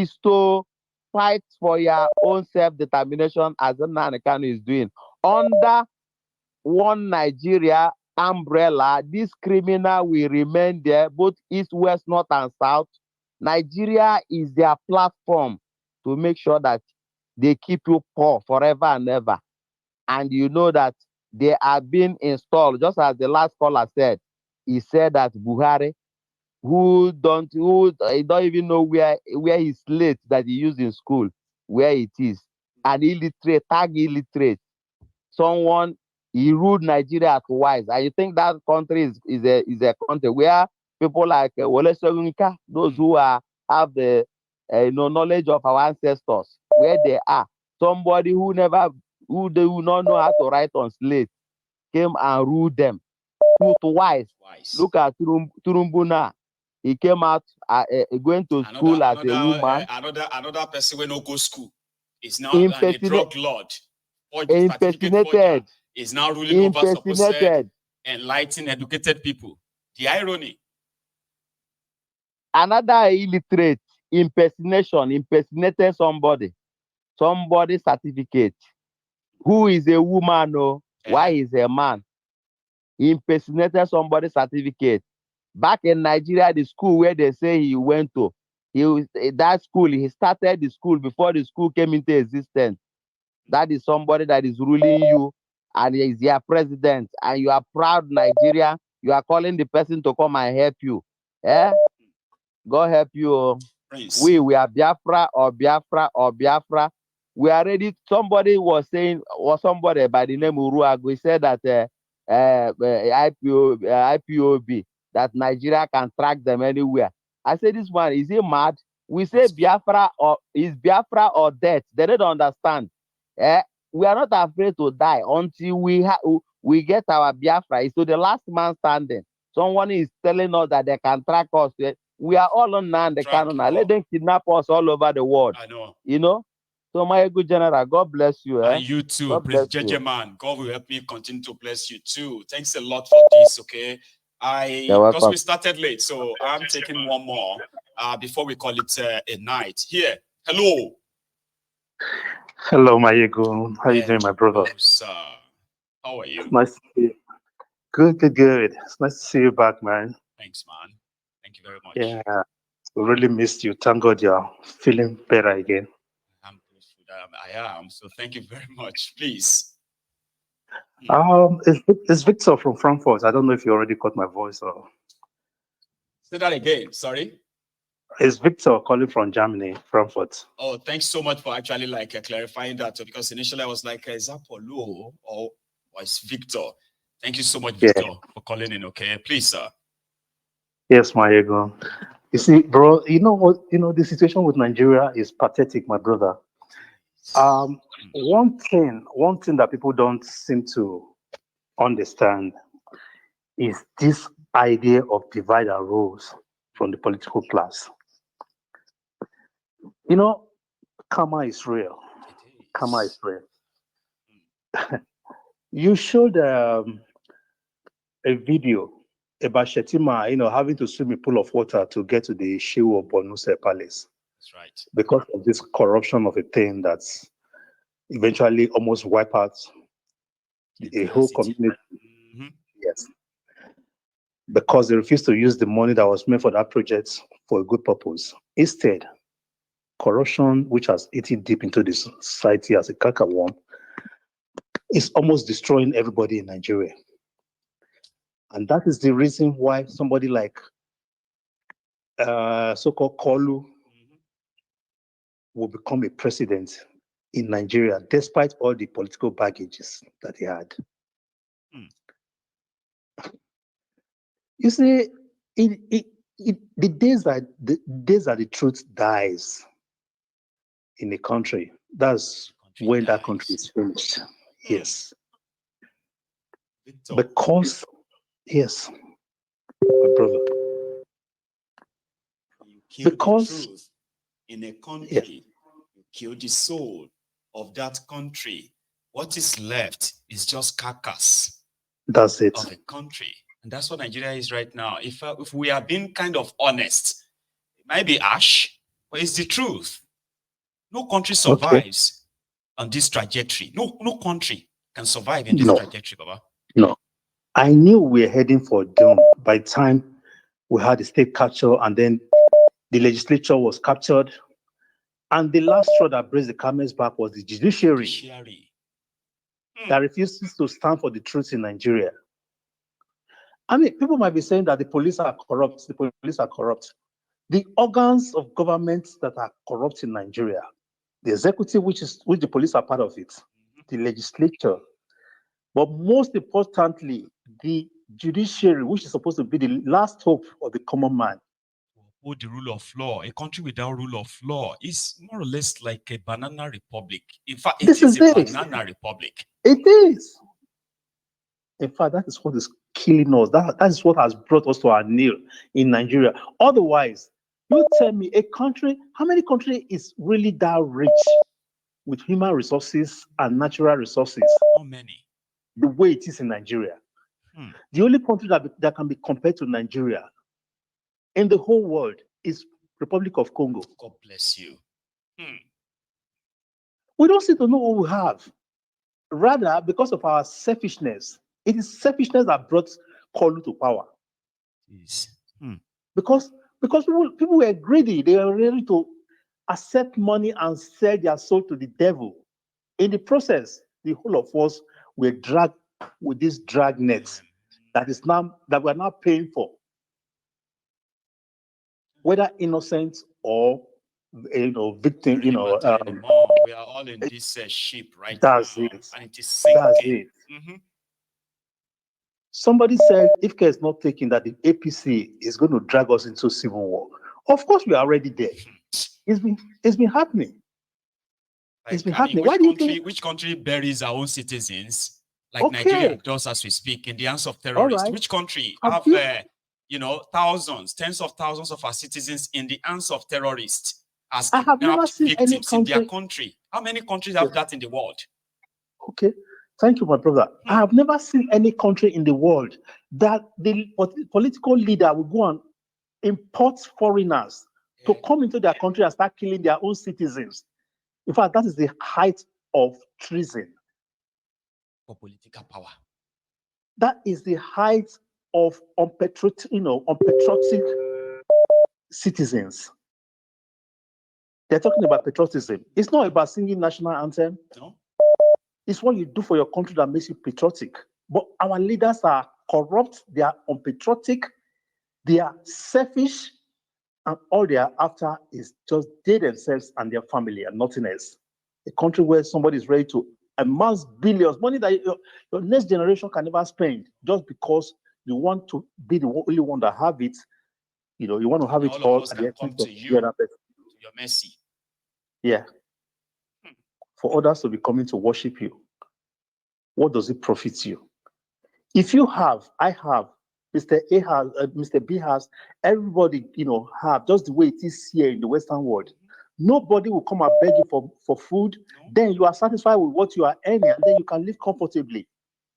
is to fight for your own self-determination as Nnamdi Kanu is doing. Under one Nigeria umbrella, this criminal will remain there, both east, west, north, and south. Nigeria is their platform to make sure that they keep you poor forever and ever. And you know that they are being installed, just as the last caller said. He said that Buhari, who don't even know where his slate that he used in school, where it is, an illiterate, tag illiterate, someone, he ruled Nigeria twice. And you think that country is a country where people like Wole Soyinka, those who have the knowledge of our ancestors, where they are, somebody who do not know how to write on slate, came and ruled them twice. Look at Turumbu now. He came out going to school as a woman. Another person will not go school. Is now a drug lord. Impersonated. Is now ruling over supposed enlightened, educated people. The irony. Another illiterate impersonated somebody certificate. Who is a woman? No, why is a man? He impersonated somebody's certificate. Back in Nigeria, the school where they say he went to, he started the school before the school came into existence. That is somebody that is ruling you, and he is your president, and you are proud Nigeria. You are calling the person to come and help you. Eh? God help you. We are Biafra or Biafra or Biafra. We are ready. Somebody was saying, or somebody by the name Uruagu, said that IPOB, that Nigeria can track them anywhere. I said, this one, is he mad? We say Biafra or is Biafra or death. They don't understand. We are not afraid to die until we get our Biafra. It's to the last man standing. Someone is telling us that they can track us. We are all on Nnamdi Kanu now. Let them kidnap us all over the world. I know. You know? So, my good general, God bless you. And you too, Prince JJ man. God will help me continue to bless you too. Thanks a lot for this, okay? Because we started late, so I'm taking one more before we call it a night. Here, hello. Hello, Mayego. How are you doing, my brother? Sir. How are you? It's nice to see you. Good. It's nice to see you back, man. Thanks, man. Thank you very much. Yeah, we really missed you. Thank God you're feeling better again. I am. So thank you very much. Please. It's Victor from Frankfurt. I don't know if you already caught my voice or. Say that again. Sorry. It's Victor calling from Germany, Frankfurt. Oh, thanks so much for actually clarifying that, because initially I was like, is that Paulo or it's Victor? Thank you so much, Victor, for calling in. Okay, please, sir. Yes, Mayego. You see, bro, you know what? The situation with Nigeria is pathetic, my brother. One thing that people don't seem to understand is this idea of divide and rules from the political class. Karma is real. Karma is real. You showed a video about Shetima, having to swim in a pool of water to get to the Shehu of Bonuse Palace. That's right. Because of this corruption of a thing that's eventually almost wipe out a whole community. Mm-hmm. Yes. Because they refused to use the money that was meant for that project for a good purpose. Instead, corruption, which has eaten deep into the society as a cankerworm, is almost destroying everybody in Nigeria. And that is the reason why somebody like so-called Kolu will become a president in Nigeria, despite all the political baggages that he had. You see, the days that the truth dies in a country, that's when that country is finished. Yes. Because, yes, my brother. You kill the truth in a country, you kill the soul of that country. What is left is just carcass. That's it. Of a country. And that's what Nigeria is right now. If we are being kind of honest, it might be ash, But it's the truth. No country survives on this trajectory. No country can survive in this trajectory, Baba. No. I knew we were heading for doom by the time we had the state capture and then the legislature was captured. And the last straw that braced the camel's back was the judiciary. That refuses to stand for the truth in Nigeria. I mean, people might be saying that the police are corrupt. The police are corrupt. The organs of government that are corrupt in Nigeria, the executive, which the police are part of it, the legislature, but most importantly, the judiciary, which is supposed to be the last hope of the common man. The rule of law. A country without rule of law is more or less like a banana republic. In fact, it is a banana republic. It is. In fact, that is what is killing us. That is what has brought us to our knee in Nigeria. Otherwise, you tell me a country, how many countries is really that rich with human resources and natural resources? Not many. The way it is in Nigeria. The only country that can be compared to Nigeria in the whole world is Republic of Congo. God bless you. We don't seem to know what we have. Rather, because of our selfishness, it is selfishness that brought Kolu to power. Because people were greedy. They were ready to accept money and sell their soul to the devil. In the process, the whole of us were dragged with this drag net that we're now paying for. Whether innocent or victim, we are all in this ship right now. That's it. And it is sinking. That's it. Somebody said if care is not taken, that the APC is going to drag us into civil war. Of course, we are already there. It's been happening. It's been happening. Why do you think which country buries our own citizens like Nigeria does as we speak in the hands of terrorists? Which country have thousands, tens of thousands of our citizens in the hands of terrorists as kidnapped victims in their country? How many countries have that in the world? Okay. Thank you, my brother. I have never seen any country in the world that the political leader will go and import foreigners to come into their country and start killing their own citizens. In fact, that is the height of treason. For political power. That is the height of unpatriotic citizens. They're talking about patriotism. It's not about singing national anthem. No. It's what you do for your country that makes you patriotic. But our leaders are corrupt, they are unpatriotic, they are selfish, and all they are after is just they themselves and their family and nothing else. A country where somebody is ready to amass billions, money that your next generation can never spend, just because you want to be the only one that have it. You want to have it all at the expense of the other person. Your mercy. Yeah. For others to be coming to worship you, what does it profit you? If you have, I have, Mr. A has, Mr. B has, everybody, have, just the way it is here in the Western world. Nobody will come and beg you for food. Then you are satisfied with what you are earning, and then you can live comfortably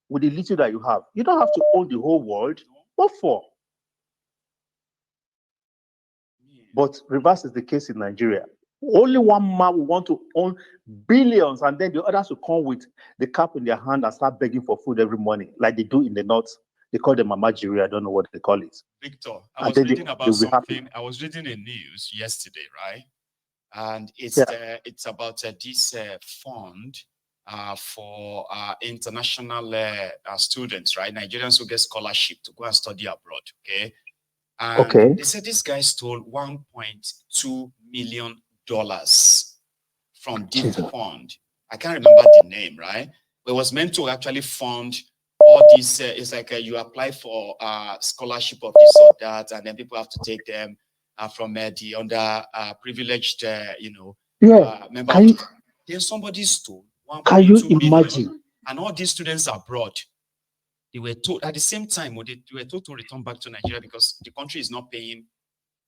with the little that you have. You don't have to own the whole world. What for? But reverse is the case in Nigeria. Only one man will want to own billions, and then the others will come with the cap in their hand and start begging for food every morning, like they do in the north. They call them Mama Jiri. I don't know what they call it. Victor, I was reading about something. I was reading a news yesterday, right? And it's about this fund for international students, right? Nigerians who get scholarship to go and study abroad. Okay. And they said this guy stole $1.2 million from this fund. I can't remember the name, right? But it was meant to actually fund all this. It's like you apply for scholarship of this or that, and then people have to take them from the underprivileged, member. Then somebody stole $1.2 million, and all these students abroad, they were told at the same time, they were told to return back to Nigeria because the country is not paying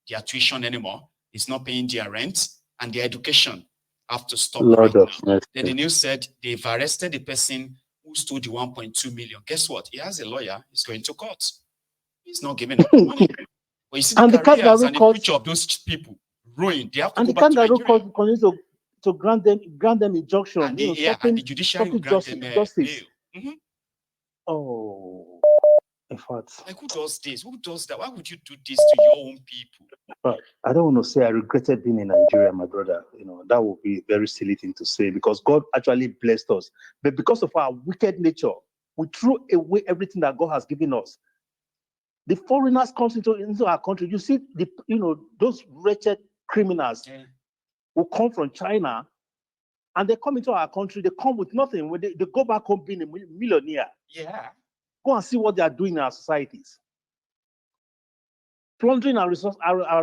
their tuition anymore. It's not paying their rent, and their education have to stop right now. Then the news said they've arrested the person who stole the 1.2 million. Guess what? He has a lawyer. He's going to court. He's not giving up the money. But you see the careers and the future of those people ruined. They have to and go the back to kangaroo Nigeria. court continue to grant them injunction, And the, and stopping the judiciary will grant them justice. bail. Oh, in fact, like who does this? Who does that? Why would you do this to your own people? but I don't want to say I regretted being in Nigeria, my brother. That would be a very silly thing to say because God actually blessed us. But because of our wicked nature, we threw away everything that God has given us. The foreigners come into our country. You see, those wretched criminals who come from China and they come into our country. They come with nothing. When they go back home being a millionaire. Yeah. Go and see what they are doing in our societies. Plundering our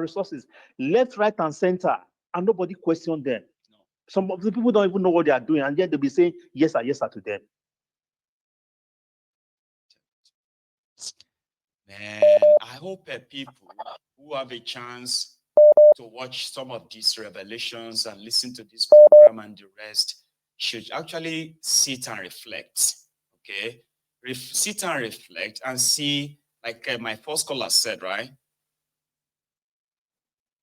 resources, left, right, and center, and nobody questioned them. No. Some of the people don't even know what they are doing, and yet they'll be saying yes sir to them. Man, I hope people who have a chance to watch some of these revelations and listen to this program and the rest should actually sit and reflect. Okay, sit and reflect and see, like my first caller said, right?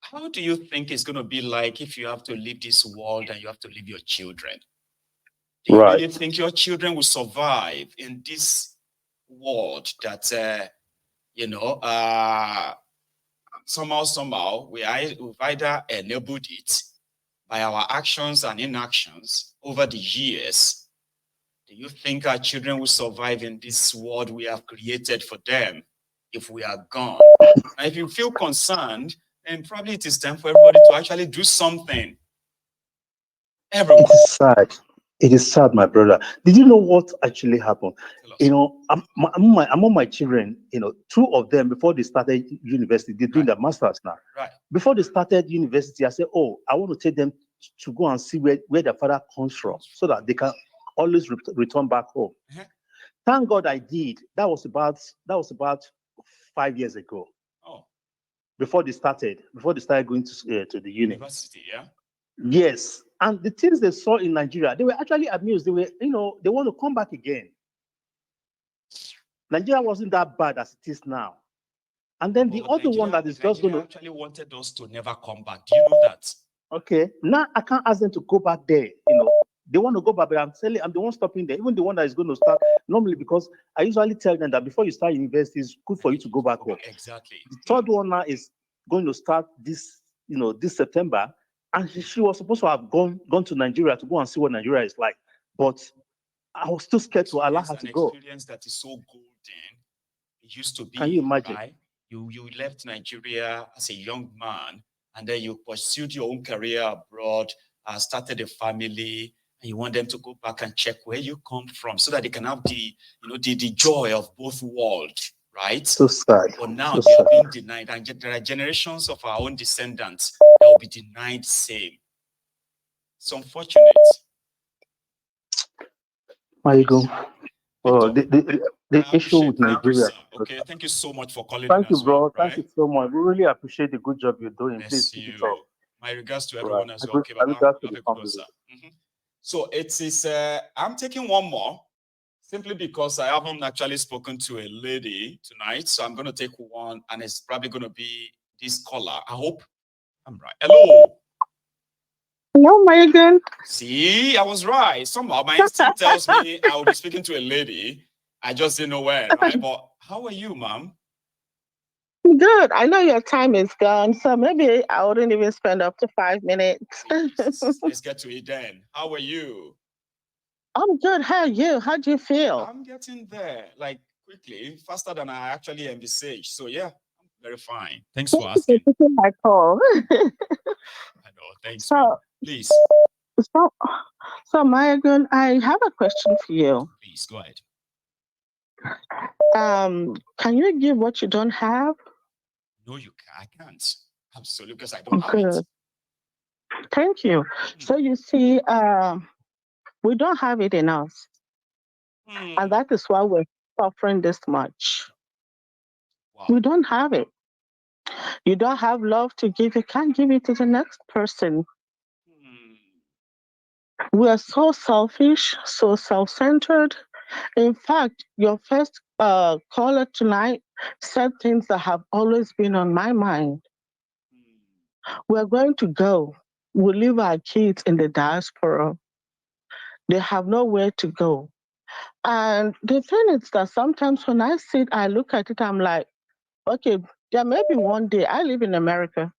How do you think it's going to be like if you have to leave this world and you have to leave your children? Do you really think your children will survive in this world that, somehow we've either enabled it by our actions and inactions over the years? Do you think our children will survive in this world we have created for them if we are gone? And if you feel concerned, then probably it is time for everybody to actually do something. Everyone. It is sad. It is sad, my brother. Did you know what actually happened? I'm among my children, two of them, before they started university, they're doing their masters now. Right. Before they started university, I said, I want to take them to go and see where their father comes from so that they can always return back home. Thank God I did. That was about 5 years ago. Oh. Before they started going to the university, yeah. Yes, and the things they saw in Nigeria, they were actually amused. They were, they want to come back again. Nigeria wasn't that bad as it is now. And then the other one that is just going to actually wanted us to never come back. Do you know that? Okay, now I can't ask them to go back there. They want to go back, but I'm the one stopping there. Even the one that is going to start normally, because I usually tell them that before you start university, it's good for you to go back home. Exactly. The third one now is going to start this September. And she was supposed to have gone to Nigeria to go and see what Nigeria is like. But I was too scared to allow her to go. Experience that is so golden. It used to be. Can you imagine? Right? You left Nigeria as a young man, and then you pursued your own career abroad, started a family, and you want them to go back and check where you come from so that they can have the joy of both worlds. Right? So sad. But now they are being denied, and there are generations of our own descendants that will be denied same. It's unfortunate. There you go. The issue with Nigeria. Okay, thank you so much for calling. Thank you, bro. Well, thank you so much. We really appreciate the good job you're doing. Please keep it up. My regards to everyone as well. Okay, Baba. So it is. I'm taking one more. Simply because I haven't actually spoken to a lady tonight. So I'm going to take one, and it's probably going to be this caller. I hope I'm right. Hello. Hello, Megan. See, I was right. Somehow my instinct tells me I will be speaking to a lady. I just didn't know when, right? But how are you, ma'am? Good. I know your time is gone, so maybe I wouldn't even spend up to 5 minutes. Let's get to it then. How are you? I'm good. How are you? How do you feel? I'm getting there, like quickly, faster than I actually envisaged. So yeah, I'm very fine. Thanks for asking. My call. I know. Thanks. So, please. So Megan, I have a question for you. Please go ahead. Can you give what you don't have? No, I can't. Absolutely, because I don't have it. Thank you. So you see, we don't have it in us. And that is why we're suffering this much. Wow. We don't have it. You don't have love to give. You can't give it to the next person. We are so selfish, so self-centered. In fact, your first caller tonight said things that have always been on my mind. We're going to go. We leave our kids in the diaspora. They have nowhere to go. And the thing is that sometimes when I sit, I look at it, I'm like, okay, there may be one day I live in America.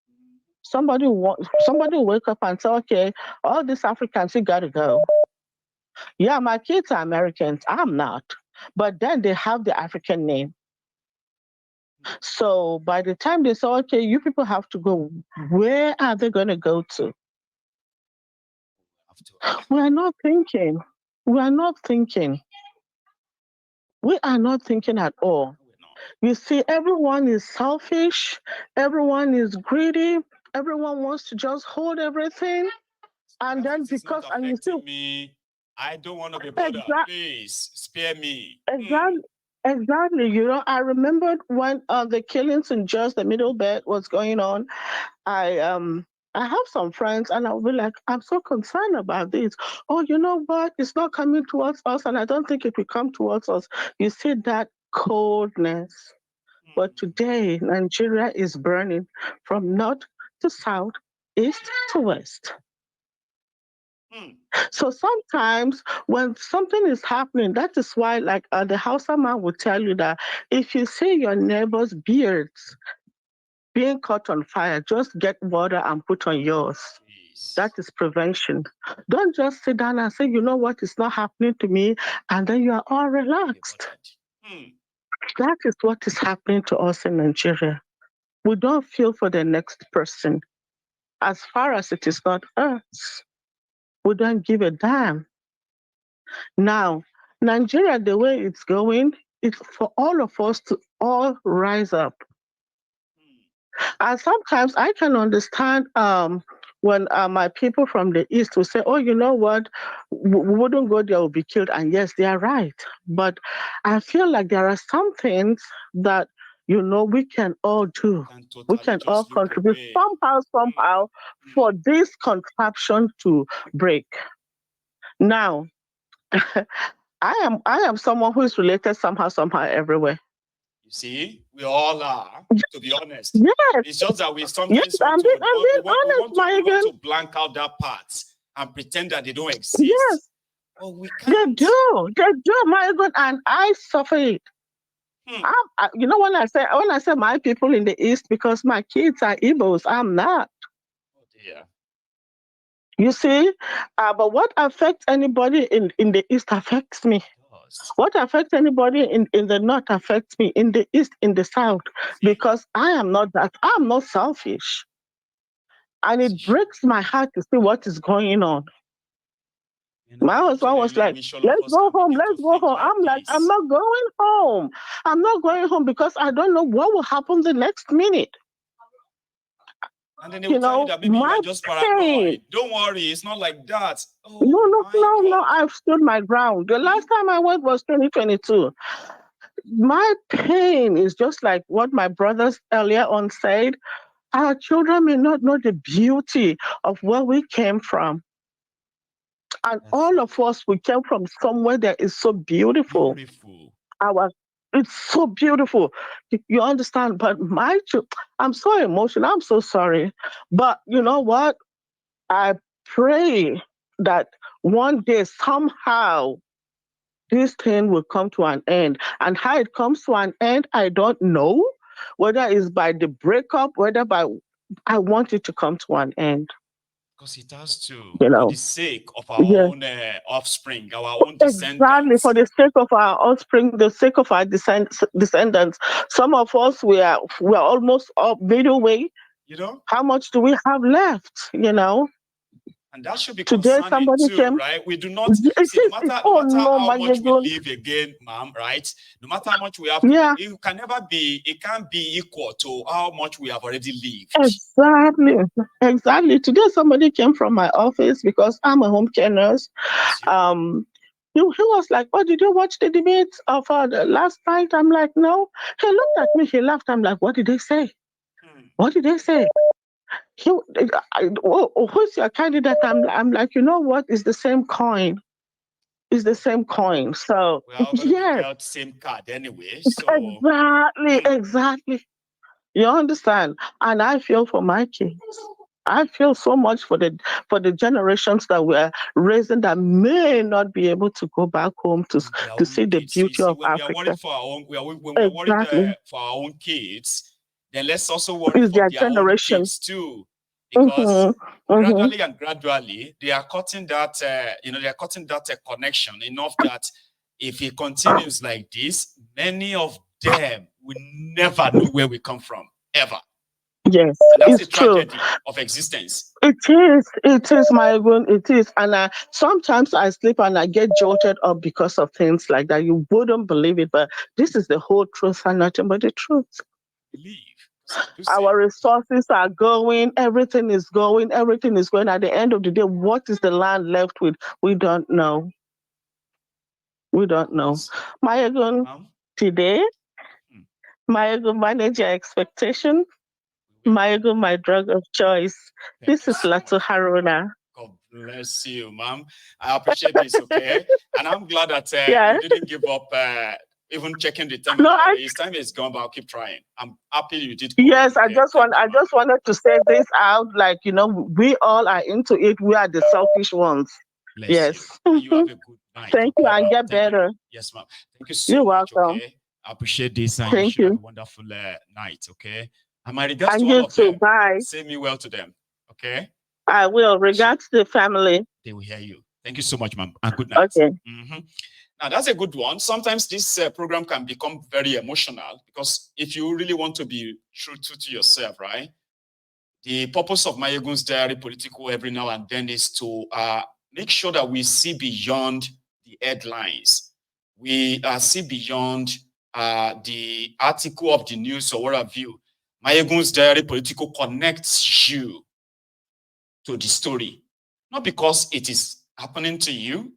Somebody will wake up and say, okay, all these Africans, you gotta go. Yeah, my kids are Americans. I'm not. But then they have the African name. So by the time they say, okay, you people have to go, where are they going to go to? We are not thinking. We are not thinking. We are not thinking at all. You see, everyone is selfish. Everyone is greedy. Everyone wants to just hold everything. And then because and you see me, I don't want to be bothered. Please spare me. Exactly. You know, I remembered when the killings in just the Middle Belt was going on. I have some friends, and I'll be like, I'm so concerned about this. Oh, you know what? It's not coming towards us, and I don't think it will come towards us. You see that coldness. But today, Nigeria is burning from north to south, east to west. So sometimes when something is happening, that is why, like the Hausa man will tell you that if you see your neighbor's beards being caught on fire, just get water and put on yours. That is prevention. Don't just sit down and say, you know what, it's not happening to me, and then you are all relaxed. That is what is happening to us in Nigeria. We don't feel for the next person. As far as it is not us, we don't give a damn. Now, Nigeria, the way it's going, it's for all of us to all rise up. And sometimes I can understand when my people from the East will say, oh, you know what, we wouldn't go there, we'll be killed. And yes, they are right. But I feel like there are some things that, you know, we can all do. We can all contribute somehow for this contraption to break. Now, I am someone who is related somehow everywhere. You see, we all are, to be honest. Yes. It's just that we sometimes want to blank out that part and pretend that they don't exist. Yes. But we can't. They do, my God, and I suffer it. You know, when I say my people in the East, because my kids are Igbos, I'm not. Oh dear. You see, but what affects anybody in the East affects me. What affects anybody in the North affects me, in the East, in the South, because I am not that. I'm not selfish. And it breaks my heart to see what is going on. My husband was like, let's go home. I'm like, I'm not going home. I'm not going home because I don't know what will happen the next minute. And then they will tell you that maybe you are just paranoid. Don't worry, it's not like that. Oh, no, I've stood my ground. The last time I went was 2022. My pain is just like what my brothers earlier on said. Our children may not know the beauty of where we came from. And all of us, we came from somewhere that is so beautiful. It's so beautiful. You understand? But I'm so emotional. I'm so sorry. But you know what? I pray that one day, somehow, this thing will come to an end. And how it comes to an end, I don't know. Whether it's by the breakup, I want it to come to an end. Because it has to, you know, for the sake of our own offspring, our own descendants. Exactly, for the sake of our offspring, the sake of our descendants. Some of us, we are almost up middle way. You know? How much do we have left, you know? And that should be Today, concerning too, right? We do not see, no matter how much we live again, ma'am, right? No matter how much we have, it can't be equal to how much we have already lived. Exactly. Today, somebody came from my office because I'm a home care nurse. He was like, oh, did you watch the debate of the last night? I'm like, no. He looked at me, he laughed. I'm like, what did they say? What did they say? Who's your candidate? I'm like, you know what? It's the same coin. It's the same coin. So we are going to be dealt same card anyway. So exactly. You understand? And I feel for my kids. I feel so much for the generations that we're raising that may not be able to go back home to see the beauty of when Africa. We are worried for our own, when we're worried for our own kids, then let's also worry It's for their their own kids too, because gradually and gradually they are cutting that, they are cutting that connection enough that if it continues like this, many of them will never know where we come from ever. Yes, and that's it's the tragedy true. of existence. It is my own, it is. And sometimes I sleep and I get jolted up because of things like that. You wouldn't believe it, but this is the whole truth and nothing but the truth. Believe. Our resources are going, everything is going. At the end of the day, what is the land left with? We don't know. We don't know. Mayagun, today, Mayagun, manage your expectation. Mayagun, my drug of choice. This is Latu Haruna. God bless you, ma'am. I appreciate this, okay? And I'm glad that you didn't give up even checking the time. His time is gone, but I'll keep trying. I'm happy you did. Yes, okay? I just wanted to say this out, like, we all are into it. We are the selfish ones. Bless you. You have a good night. Thank you, and get better. Yes, ma'am. Thank you so You're much, welcome. okay? I appreciate this, and Thank you have a wonderful night, okay? And my regards and to all of too. them. Bye. Say me well to them, okay? I will. Regards to the family. They will hear you. Thank you so much, ma'am, and good night. Okay. Now, that's a good one. Sometimes this program can become very emotional because if you really want to be true to yourself, right? The purpose of Mayegun's Diary Political every now and then is to make sure that we see beyond the headlines. We see beyond the article of the news or what have you. Mayegun's Diary Political connects you to the story. Not because it is happening to you,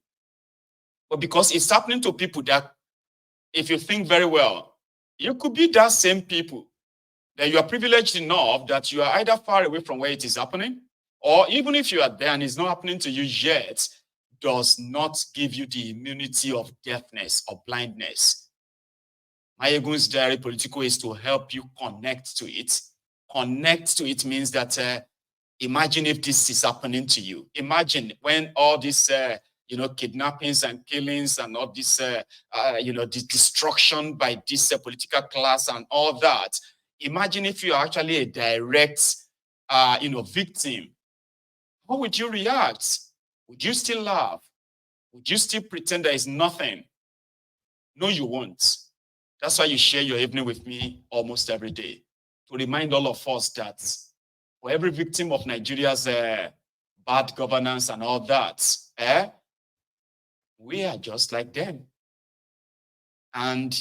but because it's happening to people that, if you think very well, you could be that same people, that you are privileged enough that you are either far away from where it is happening, or even if you are there and it's not happening to you yet, does not give you the immunity of deafness or blindness. Mayegun's Diary Political is to help you connect to it. Connect to it means that imagine if this is happening to you. Imagine when all this kidnappings and killings and all this, the destruction by this political class and all that. Imagine if you're actually a direct, victim. How would you react? Would you still laugh? Would you still pretend there is nothing? No, you won't. That's why you share your evening with me almost every day, to remind all of us that for every victim of Nigeria's bad governance and all that, we are just like them. And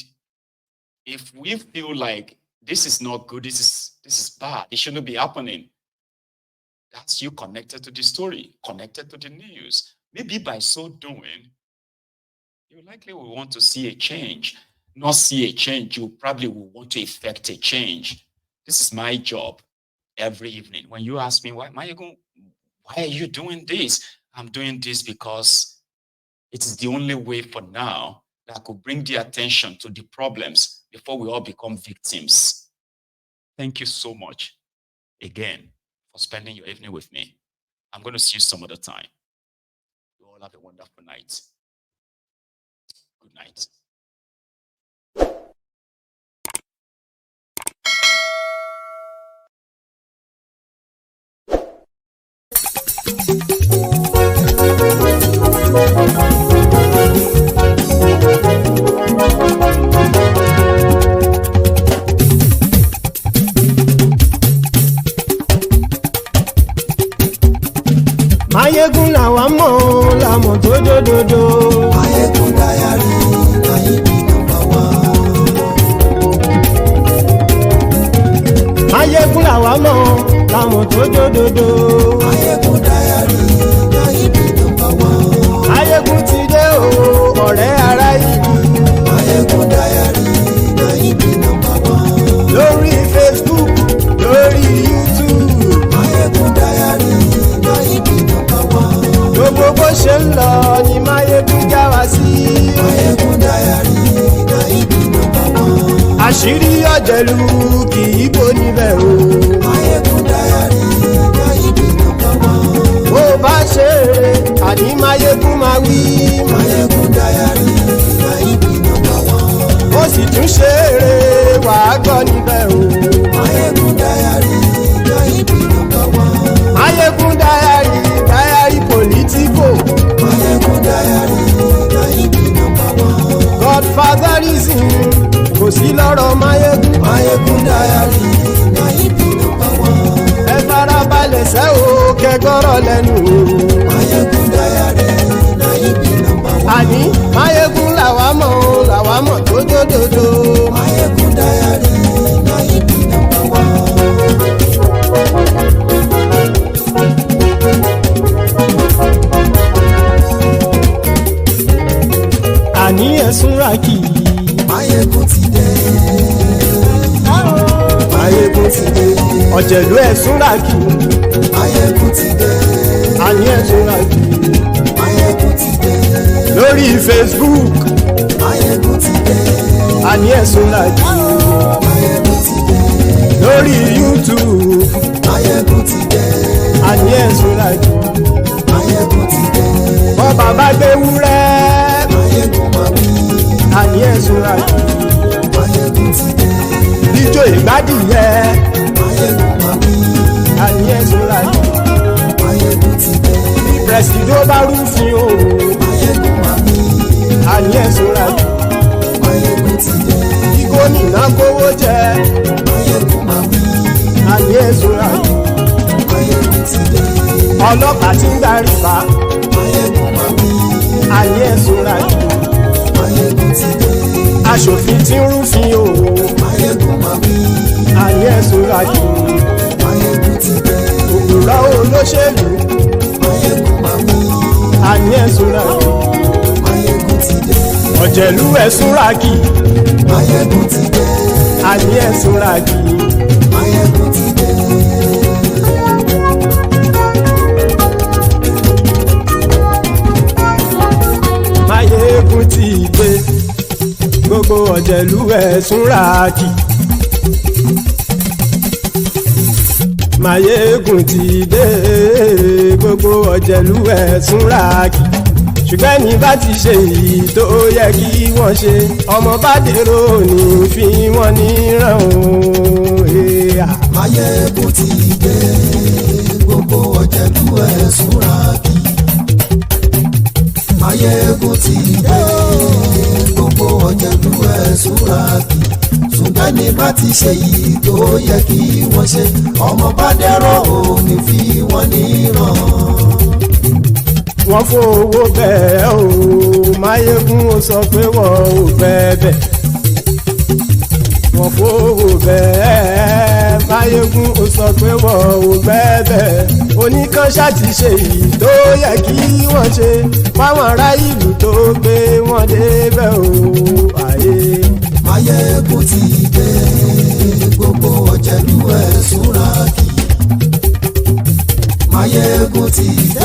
if we feel like this is not good, this is bad, it shouldn't be happening, that's you connected to the story, connected to the news. Maybe by so doing, you likely will want to see a change. Not see a change, you probably will want to effect a change. This is my job every evening. When you ask me, why are you doing this? I'm doing this because it is the only way for now that could bring the attention to the problems before we all become victims. Thank you so much again for spending your evening with me. I'm going to see you some other time. You all have a wonderful night. Good night. Mayegun làwa mọ̀ làmọ̀ tó dòdòdò. Mayegun Diary na him be number one. Mayegun làwa mọ̀ làmọ̀ tó dòdòdò. Mayegun Diary na him be number one. Mayegun ti dé o ọ̀rẹ́ ara ìlú. Mayegun Diary na him be number one. Lórí Facebook, lórí YouTube. Mayegun Diary na him be number one. Gbogbo bó ṣe ń lọ ni Mayegun já wa sí. Mayegun Diary na him be number one. àṣírí ọ̀jẹ̀lú kì í bò níbẹ̀ o. Máyégún Diary Náíbì number one. bó bá ṣe eré àní Máyégún máa wí. Máyégún Diary Náíbì number one. ó sì tún ṣe eré wàá gbọ́ níbẹ̀ o. Máyégún Diary Náíbì number one. Máyégún Diary politico. Máyégún Diary Náíbì number one. Godfatherism kò sí lọ́rọ̀ Máyégún. Máyégún Diary Náíbì number one. ẹ farabalẹ̀ sẹ́ o kẹgọ́rọ̀ lẹ́nu o. Máyégún Diary Náíbì number one. àní Máyégún làwa mọ̀ tó dòdòdò. Máyégún Diary Náíbì number one. àní ẹ̀sùn ràkì. Máyégún ti dé. Máyégún ti dé. ọ̀jẹ̀lú ẹ̀sùn ràkì. Máyégún ti dé. àní ẹ̀sùn ràkì. Máyégún ti dé. lórí Facebook. Máyégún ti dé. àní ẹ̀sùn ràkì. Máyégún ti dé. lórí YouTube. Máyégún ti dé. àní ẹ̀sùn ràkì. Máyégún ti dé. bọ́ bàbá gbé wúrẹ́. Máyégún máa wí. àní ẹ̀sùn ràkì. Máyégún ti dé. ijó ìgbádìyẹ. Máyégún máa wí. àní ẹ̀sùn ràkì. Máyégún ti dé. pẹ̀sìdó bá rúfin o. Máyégún máa wí. àní ẹ̀sùn ràkì. Máyégún ti dé. kí gómìnà kówó jẹ. Máyégún máa wí. àní ẹ̀sùn ràkì. Máyégún ti dé. ọlọ́pàá tí ń gba rìbá. Máyégún máa wí. àní ẹ̀sùn ràkì. Máyégún ti dé. aṣòfin tí ń rúfin o. Máyégún máa wí. àní ẹ̀sùn ràkì. Máyégún ti dé. òpùrọ́ olóṣèlú. Máyégún máa wí. àní ẹ̀sùn ràkì. Máyégún ti dé. ọ̀jẹ̀lú ẹ̀sùn ràkì. Máyégún ti dé. àní ẹ̀sùn ràkì. Máyégún ti dé. Máyégún ti dé. gbogbo ọ̀jẹ̀lú ẹ̀sùn ràkì. Máyégún ti dé. gbogbo ọ̀jẹ̀lú ẹ̀sùn ràkì. ṣùgbọ́n ní bá ti ṣe èyí tó yẹ kí wọ́n ṣe ọmọ bá dèrò ní fi wọ́n níran o. Máyégún ti dé. Gbogbo ọ̀jẹ̀lú ẹ̀sùn ràkì. Máyégún ti dé. Gbogbo ọ̀jẹ̀lú ẹ̀sùn ràkì. ṣùgbọ́n ní bá ti ṣe yìí tó yẹ kí wọ́n ṣe ọmọ bá dẹ́rọ̀ ò ní fi wọ́n níran. wọ́n fowó bẹ́ẹ̀ o Máyégún ó sọ pé wọ́n ò bẹ́ẹ̀ wọ́n fowó bẹ́ẹ̀ Máyégún ó sọ pé wọ́n ò bẹ́ẹ̀ oníkan ṣáàtì ṣe èyí tó yẹ kí wọ́n ṣe fáwọn ará ìlú tó gbé wọn débẹ̀ o àyè. Máyégún ti dé gbogbo ọ̀jẹ̀lú ẹ̀ súnra kì. Máyégún ti dé